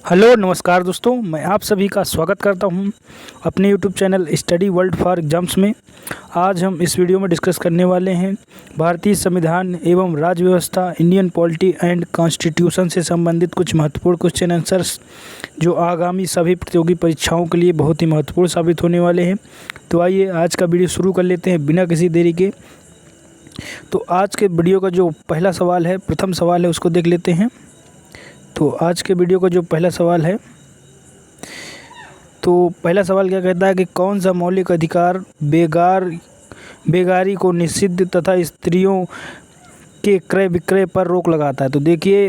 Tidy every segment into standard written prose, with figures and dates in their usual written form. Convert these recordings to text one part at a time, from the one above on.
Hello नमस्कार दोस्तों, मैं आप सभी का स्वागत करता हूं अपने YouTube channel study world for exams में। आज हम इस वीडियो में डिस्कस करने वाले हैं भारतीय संविधान एवं राज्य व्यवस्था, इंडियन पॉलिटी एंड कॉन्स्टिट्यूशन से संबंधित कुछ महत्वपूर्ण क्वेश्चन आंसर्स जो आगामी सभी प्रतियोगी परीक्षाओं के लिए बहुत ही महत्वपूर्ण साबित होने वाले हैं। तो आइए आज का वीडियो शुरू कर लेते हैं बिना किसी देरी के। तो आज के वीडियो का जो पहला सवाल है, प्रथम सवाल है, उसको देख लेते हैं। तो आज के वीडियो का जो पहला सवाल है, तो पहला सवाल क्या कहता है कि कौन सा मौलिक अधिकार बेगारी को निषिद्ध तथा स्त्रियों के क्रय विक्रय पर रोक लगाता है। तो देखिए,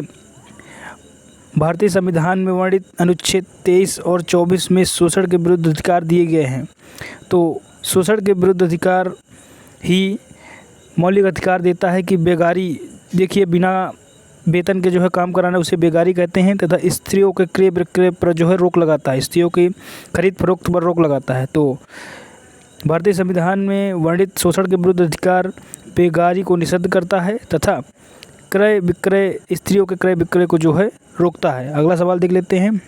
भारतीय संविधान में वर्णित अनुच्छेद 23 और 24 में शोषण के विरुद्ध अधिकार दिए गए हैं। तो शोषण के विरुद्ध अधिकार ही मौलिक अधिकार देता है कि बेगारी, देखिए बिना वेतन के जो है काम कराना उसे बेगारी कहते हैं, तथा स्त्रियों के क्रय विक्रय पर जो है रोक लगाता है, स्त्रियों की खरीद फरोख्त पर रोक लगाता है। तो भारतीय संविधान में वर्णित शोषण के विरुद्ध अधिकार बेगारी को निषिद्ध करता है तथा क्रय विक्रय, स्त्रियों के क्रय विक्रय को जो है रोकता है। अगला सवाल देख लेते हैं।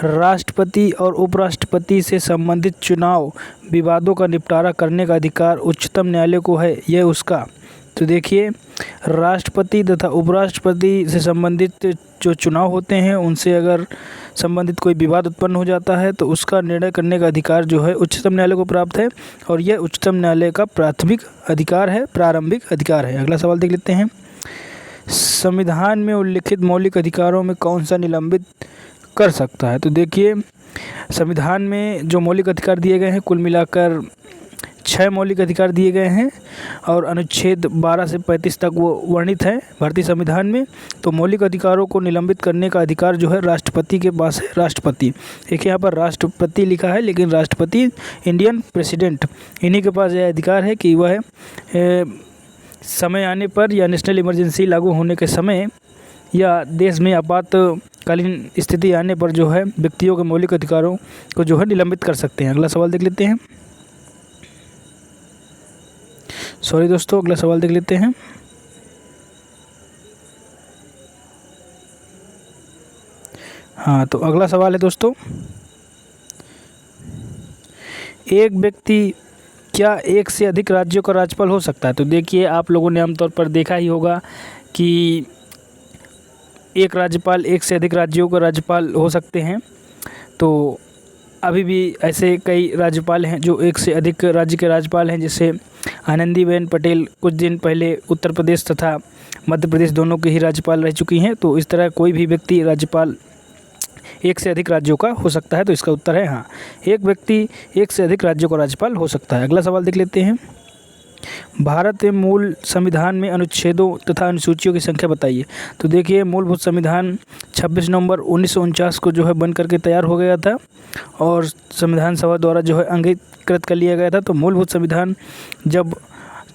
राष्ट्रपति और उपराष्ट्रपति से संबंधित चुनाव विवादों का निपटारा करने का अधिकार उच्चतम न्यायालय को है, यह उसका। तो देखिए, राष्ट्रपति तथा उपराष्ट्रपति से संबंधित जो चुनाव होते हैं उनसे अगर संबंधित कोई विवाद उत्पन्न हो जाता है तो उसका निर्णय करने का अधिकार जो है उच्चतम न्यायालय को प्राप्त है, और यह उच्चतम न्यायालय का प्रारंभिक अधिकार है। अगला सवाल देख लेते हैं। संविधान में उल्लिखित मौलिक अधिकारों में कौन सा निलंबित कर सकता है? तो देखिए, संविधान में जो मौलिक अधिकार दिए गए हैं कुल मिलाकर 6 मौलिक अधिकार दिए गए हैं, और अनुच्छेद 12 से 35 तक वो वर्णित है भारतीय संविधान में। तो मौलिक अधिकारों को निलंबित करने का अधिकार जो है राष्ट्रपति के पास है। राष्ट्रपति, एक यहाँ पर राष्ट्रपति लिखा है, लेकिन राष्ट्रपति इंडियन प्रेसिडेंट, इन्हीं के पास यह अधिकार है कि वह समय आने पर या नेशनल इमरजेंसी लागू होने के समय या देश में आपातकालीन स्थिति आने पर जो है व्यक्तियों के मौलिक अधिकारों को जो है निलंबित कर सकते हैं। अगला सवाल देख लेते हैं। अगला सवाल देख लेते हैं। हाँ, तो अगला सवाल है दोस्तों, एक व्यक्ति क्या एक से अधिक राज्यों का राज्यपाल हो सकता है? तो देखिए, आप लोगों ने आमतौर पर देखा ही होगा कि एक राज्यपाल एक से अधिक राज्यों का राज्यपाल हो सकते हैं। तो अभी भी ऐसे कई राज्यपाल हैं जो एक से अधिक राज्य के राज्यपाल हैं, जैसे आनंदीबेन पटेल कुछ दिन पहले उत्तर प्रदेश तथा मध्य प्रदेश दोनों के ही राज्यपाल रह चुकी हैं। तो इस तरह कोई भी व्यक्ति राज्यपाल एक से अधिक राज्यों का हो सकता है। तो इसका उत्तर है हाँ, एक व्यक्ति एक से अधिक राज्यों का राज्यपाल हो सकता है। अगला सवाल देख लेते हैं। भारत के मूल संविधान में अनुच्छेदों तथा अनुसूचियों की संख्या बताइए। तो देखिए, मूलभूत संविधान 26 नवंबर 1949 को जो है बन करके तैयार हो गया था और संविधान सभा द्वारा जो है अंगीकृत कर लिया गया था। तो मूलभूत संविधान जब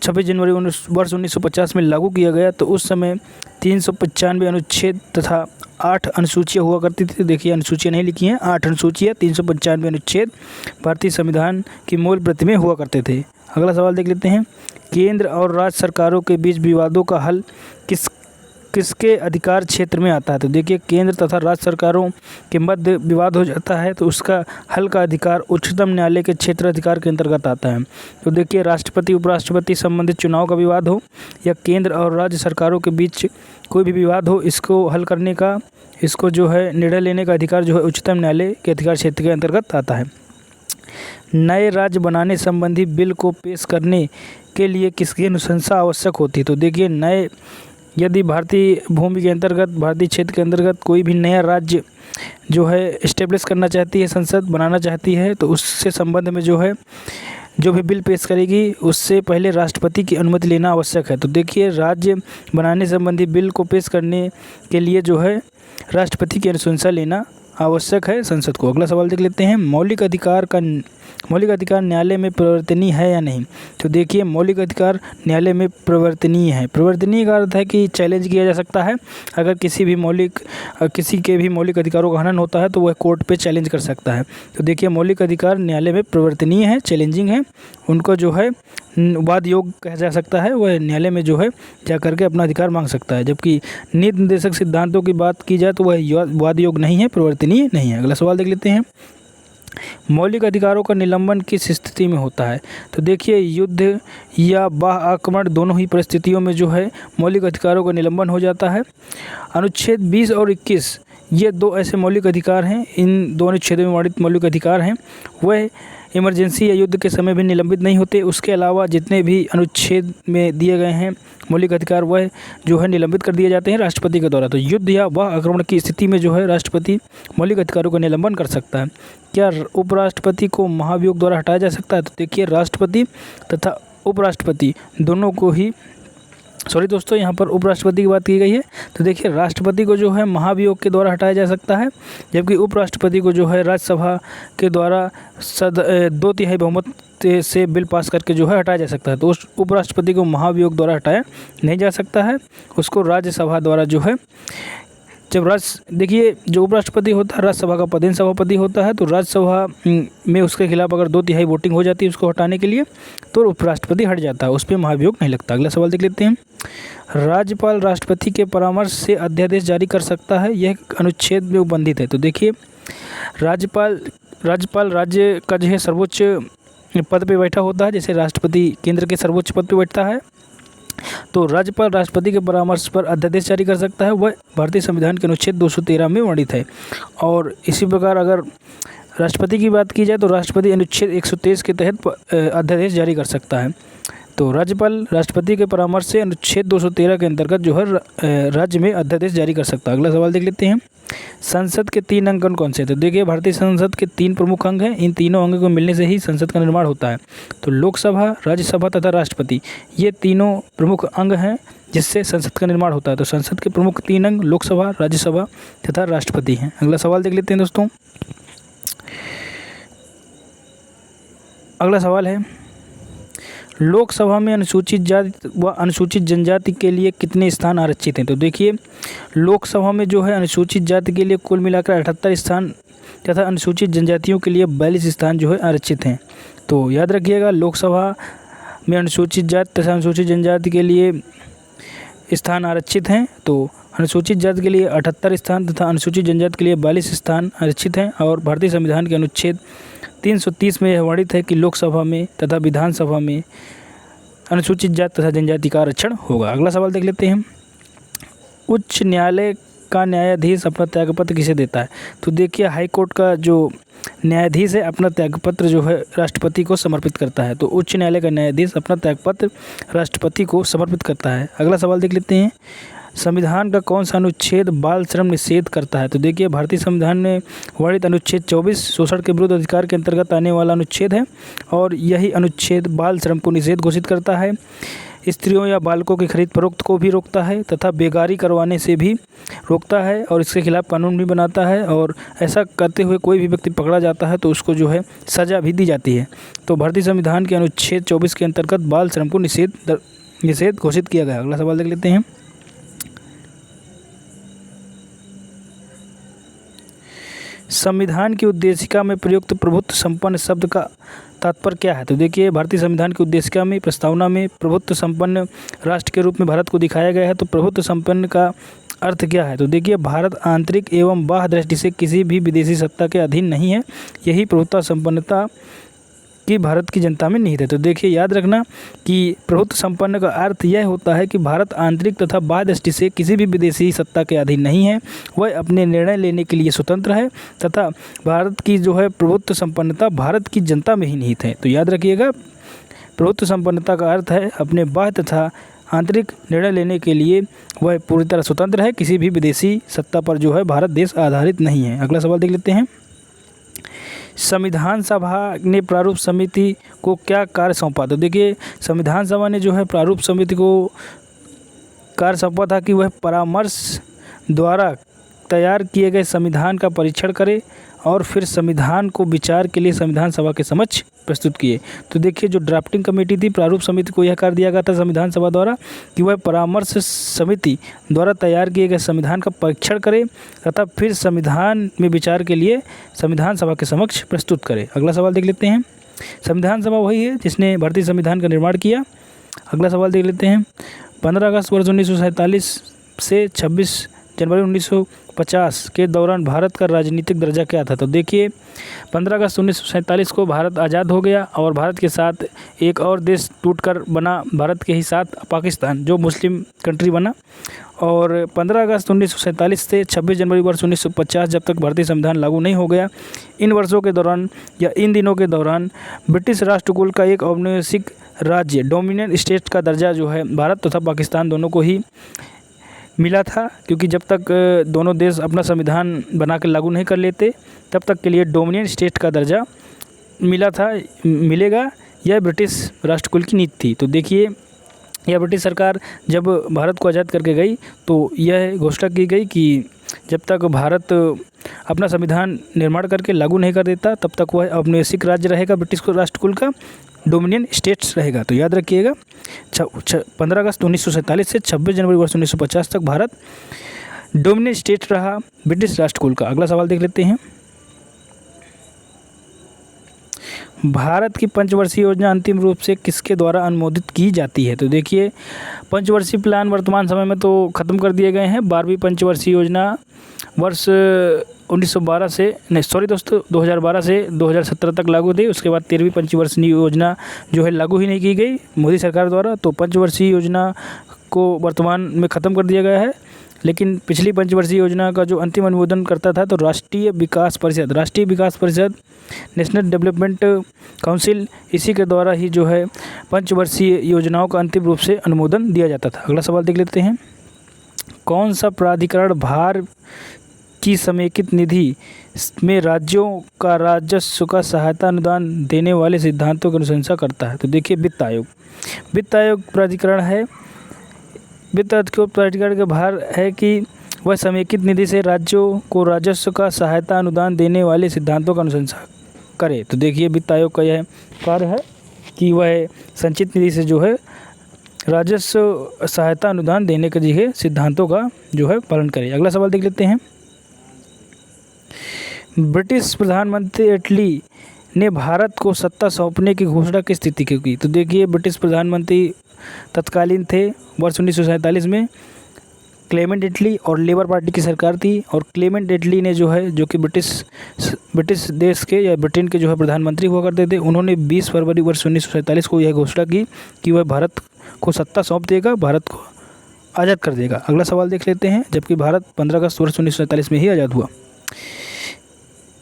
26 जनवरी वर्ष 1950 में लागू किया गया तो उस समय 395 अनुच्छेद तथा 8 अनुसूचियाँ हुआ करती थी। देखिए, अनुसूचियाँ नहीं लिखी हैं, 8 अनुसूचियाँ, 395 अनुच्छेद भारतीय संविधान की मूल प्रति में हुआ करते थे। अगला सवाल देख लेते हैं। केंद्र और राज्य सरकारों के बीच विवादों का हल किसके अधिकार क्षेत्र में आता है? तो देखिए, केंद्र तथा राज्य सरकारों के मध्य विवाद हो जाता है तो उसका हल का अधिकार उच्चतम न्यायालय के क्षेत्र अधिकार के अंतर्गत आता है। तो देखिए, राष्ट्रपति उपराष्ट्रपति संबंधित चुनाव का विवाद हो या केंद्र और राज्य सरकारों के बीच कोई भी विवाद हो, इसको हल करने का, इसको जो है निर्णय लेने का अधिकार जो है उच्चतम न्यायालय के अधिकार क्षेत्र के अंतर्गत आता है। नए राज्य बनाने संबंधी बिल को पेश करने के लिए किसकी अनुशंसा आवश्यक होती है? तो देखिए, यदि भारतीय भूमि के अंतर्गत, भारतीय क्षेत्र के अंतर्गत कोई भी नया राज्य जो है इस्टेब्लिश करना चाहती है, संसद बनाना चाहती है, तो उससे संबंध में जो है जो भी बिल पेश करेगी उससे पहले राष्ट्रपति की अनुमति लेना आवश्यक है। तो देखिए, राज्य बनाने संबंधी बिल को पेश करने के लिए जो है राष्ट्रपति की अनुशंसा लेना आवश्यक है संसद को। अगला सवाल देख लेते हैं, मौलिक अधिकार न्यायालय में परिवर्तनीय है या नहीं। तो देखिए मौलिक अधिकार न्यायालय में परिवर्तनीय है। परिवर्तनीय का अर्थ है कि चैलेंज किया जा सकता है। अगर किसी के भी मौलिक अधिकारों का हनन होता है तो वह कोर्ट पे चैलेंज कर सकता है। तो देखिए मौलिक अधिकार न्यायालय में परिवर्तनीय है, चैलेंजिंग है, उनको जो है वाद योग कहा जा सकता है। वह न्यायालय में जो है जा करके अपना अधिकार मांग सकता है। जबकि नीति निर्देशक सिद्धांतों की बात की जाए तो वह वाद योग नहीं है, परिवर्तनीय नहीं है। अगला सवाल देख लेते हैं, मौलिक अधिकारों का निलंबन किस स्थिति में होता है। तो देखिए युद्ध या बाह्य आक्रमण दोनों ही परिस्थितियों में जो है मौलिक अधिकारों का निलंबन हो जाता है। अनुच्छेद 20 और 21 ये दो ऐसे मौलिक अधिकार हैं, इन दो अनुच्छेदों में वर्णित मौलिक अधिकार हैं, वह इमरजेंसी या युद्ध के समय भी निलंबित नहीं होते। उसके अलावा जितने भी अनुच्छेद में दिए गए हैं मौलिक अधिकार वह जो है निलंबित कर दिए जाते हैं राष्ट्रपति के द्वारा। तो युद्ध या बाह्य आक्रमण की स्थिति में जो है राष्ट्रपति मौलिक अधिकारों का निलंबन कर सकता है। क्या उपराष्ट्रपति को महाभियोग द्वारा हटाया जा सकता है। तो देखिए राष्ट्रपति तथा उपराष्ट्रपति दोनों को ही दोस्तों यहाँ पर उपराष्ट्रपति की बात की गई है। तो देखिए राष्ट्रपति को जो है महाभियोग के द्वारा हटाया जा सकता है, जबकि उपराष्ट्रपति को जो है राज्यसभा के द्वारा 2/3 बहुमत से बिल पास करके जो है हटाया जा सकता है। तो उस उपराष्ट्रपति को महाभियोग द्वारा हटाया नहीं जा सकता है, उसको राज्यसभा द्वारा जो है जब देखिए जो उपराष्ट्रपति होता है राज्यसभा का पदेन सभापति होता है। तो राज्यसभा में उसके खिलाफ अगर 2/3 वोटिंग हो जाती है उसको हटाने के लिए तो उपराष्ट्रपति हट जाता है, उस पर महाभियोग नहीं लगता। अगला सवाल देख लेते हैं, राज्यपाल राष्ट्रपति के परामर्श से अध्यादेश जारी कर सकता है, यह अनुच्छेद में उल्लेखित है। तो देखिए राज्यपाल राज्य का जो है सर्वोच्च पद पे बैठा होता है, जैसे राष्ट्रपति केंद्र के सर्वोच्च पद पे बैठता है। तो राज्यपाल राष्ट्रपति के परामर्श पर अध्यादेश जारी कर सकता है, वह भारतीय संविधान के अनुच्छेद 213 में वर्णित है। और इसी प्रकार अगर राष्ट्रपति की बात की जाए तो राष्ट्रपति अनुच्छेद 123 के तहत अध्यादेश जारी कर सकता है। तो राज्यपाल राष्ट्रपति के परामर्श से अनुच्छेद 213 के अंतर्गत जो है राज्य में अध्यादेश जारी कर सकता है। अगला सवाल देख लेते हैं, संसद के 3 अंग कौन से हैं। तो देखिए भारतीय संसद के 3 प्रमुख अंग हैं, इन तीनों अंगों को मिलने से ही संसद का निर्माण होता है। तो लोकसभा, राज्यसभा तथा राष्ट्रपति ये तीनों प्रमुख अंग हैं जिससे संसद का निर्माण होता है। तो संसद के प्रमुख 3 अंग लोकसभा, राज्यसभा तथा राष्ट्रपति हैं। अगला सवाल देख लेते हैं दोस्तों, अगला सवाल है, लोकसभा में अनुसूचित जाति व अनुसूचित जनजाति के लिए कितने स्थान आरक्षित हैं। तो देखिए लोकसभा में जो है अनुसूचित जाति के लिए कुल मिलाकर 78 स्थान तथा अनुसूचित जनजातियों के लिए 42 स्थान जो है आरक्षित हैं। तो याद रखिएगा लोकसभा में अनुसूचित जाति तथा अनुसूचित जनजाति के लिए स्थान आरक्षित हैं। तो अनुसूचित जाति के लिए 78 स्थान तथा अनुसूचित जनजाति के लिए 42 स्थान आरक्षित हैं। और भारतीय संविधान के अनुच्छेद 330 में यह वर्णित है कि लोकसभा में तथा विधानसभा में अनुसूचित जाति तथा जनजाति का आरक्षण होगा। अगला सवाल देख लेते हैं, उच्च न्यायालय का न्यायाधीश अपना त्यागपत्र किसे देता है। तो देखिए हाईकोर्ट का जो न्यायाधीश है अपना त्यागपत्र जो है राष्ट्रपति को समर्पित करता है। तो उच्च न्यायालय का न्यायाधीश अपना त्यागपत्र राष्ट्रपति को समर्पित करता है। अगला सवाल देख लेते हैं, संविधान का कौन सा अनुच्छेद बाल श्रम निषेध करता है। तो देखिए भारतीय संविधान में वर्णित अनुच्छेद 24 शोषण के विरुद्ध अधिकार के अंतर्गत आने वाला अनुच्छेद है और यही अनुच्छेद बाल श्रम को निषेध घोषित करता है। स्त्रियों या बालकों की खरीद फरोख्त को भी रोकता है तथा बेगारी करवाने से भी रोकता है और इसके खिलाफ कानून भी बनाता है। और ऐसा करते हुए कोई भी व्यक्ति पकड़ा जाता है तो उसको जो है सज़ा भी दी जाती है। तो भारतीय संविधान के अनुच्छेद 24 के अंतर्गत बाल श्रम को निषेध घोषित किया गया। अगला सवाल देख लेते हैं, संविधान की उद्देशिका में प्रयुक्त प्रभुत्व संपन्न शब्द का तात्पर्य क्या है। तो देखिए भारतीय संविधान की उद्देशिका में प्रस्तावना में प्रभुत्व संपन्न राष्ट्र के रूप में भारत को दिखाया गया है। तो प्रभुत्व संपन्न का अर्थ क्या है। तो देखिए भारत आंतरिक एवं बाह्य दृष्टि से किसी भी विदेशी सत्ता के अधीन नहीं है, यही प्रभुत्व संपन्नता कि भारत की जनता में निहित है। तो देखिए याद रखना कि प्रभुत्व संपन्न का अर्थ यह होता है कि भारत आंतरिक तथा बाह्य दृष्टि से किसी भी विदेशी सत्ता के अधीन नहीं है, वह अपने निर्णय लेने के लिए स्वतंत्र है तथा भारत की जो है प्रभुत्व संपन्नता भारत की जनता में ही निहित है। तो याद रखिएगा प्रभुत्व संपन्नता का अर्थ है अपने बाह्य तथा आंतरिक निर्णय लेने के लिए वह पूरी तरह स्वतंत्र है, किसी भी विदेशी सत्ता पर जो है भारत देश आधारित नहीं है। अगला सवाल देख लेते हैं, संविधान सभा ने प्रारूप समिति को क्या कार्य सौंपा। तो देखिए संविधान सभा ने जो है प्रारूप समिति को कार्य सौंपा था कि वह परामर्श द्वारा तैयार किए गए संविधान का परीक्षण करे और फिर संविधान को विचार के लिए संविधान सभा के समक्ष प्रस्तुत किए। तो देखिए, जो ड्राफ्टिंग कमेटी थी, प्रारूप समिति को यह कार्य दिया गया था संविधान सभा द्वारा कि वह परामर्श समिति द्वारा तैयार किए गए संविधान का परीक्षण करे तथा फिर संविधान में विचार के लिए संविधान सभा के समक्ष प्रस्तुत करे। अगला सवाल देख लेते हैं। संविधान सभा वही है जिसने भारतीय संविधान का निर्माण किया। अगला सवाल देख लेते हैं। 15 अगस्त वर्ष 1947 से 26 जनवरी 1950 के दौरान भारत का राजनीतिक दर्जा क्या था? तो देखिए, 15 अगस्त 1947 को भारत आज़ाद हो गया और भारत के साथ एक और देश टूटकर बना, भारत के ही साथ पाकिस्तान, जो मुस्लिम कंट्री बना। और 15 अगस्त 1947 से 26 जनवरी वर्ष 1950 जब तक भारतीय संविधान लागू नहीं हो गया, इन वर्षों के दौरान या इन दिनों के दौरान ब्रिटिश राष्ट्रकुल का एक औपनिवेशिक राज्य, डोमिनियन स्टेट का दर्जा जो है भारत तथा पाकिस्तान दोनों को ही मिला था, क्योंकि जब तक दोनों देश अपना संविधान बना के लागू नहीं कर लेते तब तक के लिए डोमिनियन स्टेट का दर्जा मिलेगा। यह ब्रिटिश राष्ट्रकुल की नीति थी। तो देखिए, यह ब्रिटिश सरकार जब भारत को आज़ाद करके गई तो यह घोषणा की गई कि जब तक भारत अपना संविधान निर्माण करके लागू नहीं कर देता तब तक वह औपनिवेशिक राज्य रहेगा, ब्रिटिश राष्ट्रकुल का डोमिनियन स्टेट्स रहेगा। तो याद रखिएगा, 15 अगस्त 1947 से 26 जनवरी वर्ष 1950 तक भारत डोमिनियन स्टेट रहा ब्रिटिश राष्ट्रकुल का। अगला सवाल देख लेते हैं। भारत की पंचवर्षीय योजना अंतिम रूप से किसके द्वारा अनुमोदित की जाती है? तो देखिए, पंचवर्षीय प्लान वर्तमान समय में तो ख़त्म कर दिए गए हैं। 12वीं पंचवर्षीय योजना वर्ष 2012 से 2017 तक लागू थी। उसके बाद 13वीं पंचवर्षीय योजना जो है लागू ही नहीं की गई मोदी सरकार द्वारा। तो पंचवर्षीय योजना को वर्तमान में ख़त्म कर दिया गया है। लेकिन पिछली पंचवर्षीय योजना का जो अंतिम अनुमोदन करता था तो राष्ट्रीय विकास परिषद नेशनल डेवलपमेंट काउंसिल, इसी के द्वारा ही जो है पंचवर्षीय योजनाओं का अंतिम रूप से अनुमोदन दिया जाता था। अगला सवाल देख लेते हैं। कौन सा प्राधिकरण भार की समेकित निधि में राज्यों का राजस्व का सहायता अनुदान देने वाले सिद्धांतों की अनुशंसा करता है? तो देखिए, वित्त आयोग प्राधिकरण है। वित्त आयोग प्राधिकरण का भार है कि वह समेकित निधि से राज्यों को राजस्व का सहायता अनुदान देने वाले सिद्धांतों का अनुशंसा करे। तो देखिए, वित्त आयोग का यह कार्य है कि वह संचित निधि से जो है राजस्व सहायता अनुदान देने के जो सिद्धांतों का जो है पालन करे। अगला सवाल देख लेते हैं। ब्रिटिश प्रधानमंत्री एटली ने भारत को सत्ता सौंपने की घोषणा किस तिथि की की? तो देखिए, ब्रिटिश प्रधानमंत्री तत्कालीन थे वर्ष 1947 में क्लेमेंट एटली, और लेबर पार्टी की सरकार थी। और क्लेमेंट एटली ने जो है, जो कि ब्रिटिश देश के या ब्रिटेन के जो है प्रधानमंत्री हुआ करते थे, उन्होंने 20 फरवरी वर्ष 1947 को यह घोषणा की कि वह भारत को सत्ता सौंप देगा, भारत को आज़ाद कर देगा। अगला सवाल देख लेते हैं। जबकि भारत 15 अगस्त वर्ष 1947 में ही आज़ाद हुआ।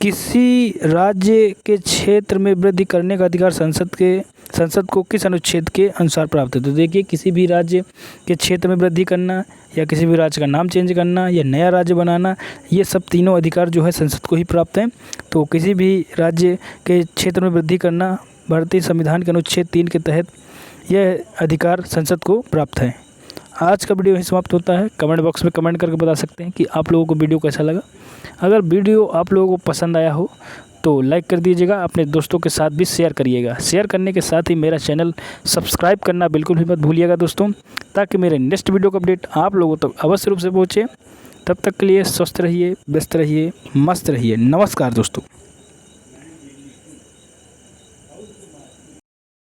किसी राज्य के क्षेत्र में वृद्धि करने का अधिकार संसद को किस अनुच्छेद के अनुसार प्राप्त है? तो देखिए, किसी भी राज्य के क्षेत्र में वृद्धि करना या किसी भी राज्य का नाम चेंज करना या नया राज्य बनाना, ये सब तीनों अधिकार जो है संसद को ही प्राप्त हैं। तो किसी भी राज्य के क्षेत्र में वृद्धि करना भारतीय संविधान के अनुच्छेद 3 के तहत यह अधिकार संसद को प्राप्त है। आज का वीडियो यहीं समाप्त होता है। कमेंट बॉक्स में कमेंट करके बता सकते हैं कि आप लोगों को वीडियो कैसा लगा। अगर वीडियो आप लोगों को पसंद आया हो तो लाइक कर दीजिएगा, अपने दोस्तों के साथ भी शेयर करिएगा। शेयर करने के साथ ही मेरा चैनल सब्सक्राइब करना बिल्कुल भी मत भूलिएगा दोस्तों, ताकि मेरे नेक्स्ट वीडियो का अपडेट आप लोगों तक अवश्य रूप से पहुँचे। तब तक के लिए स्वस्थ रहिए, व्यस्त रहिए, मस्त रहिए। नमस्कार दोस्तों।